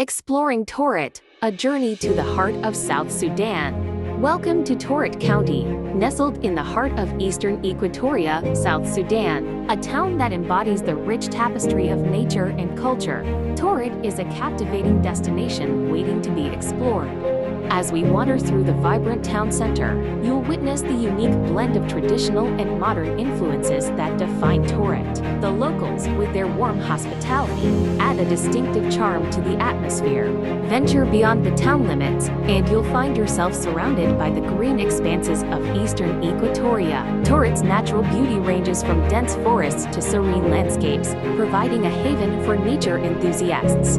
Exploring Torit, a journey to the heart of South Sudan. Welcome to Torit County, nestled in the heart of eastern Equatoria, South Sudan, a town that embodies the rich tapestry of nature and culture. Torit is a captivating destination waiting to be explored. As we wander through the vibrant town center, you'll witness the unique blend of traditional and modern influences that define Torit. The locals, with their warm hospitality, add a distinctive charm to the atmosphere. Venture beyond the town limits, and you'll find yourself surrounded by the green expanses of eastern Equatoria. Torit's natural beauty ranges from dense forests to serene landscapes, providing a haven for nature enthusiasts.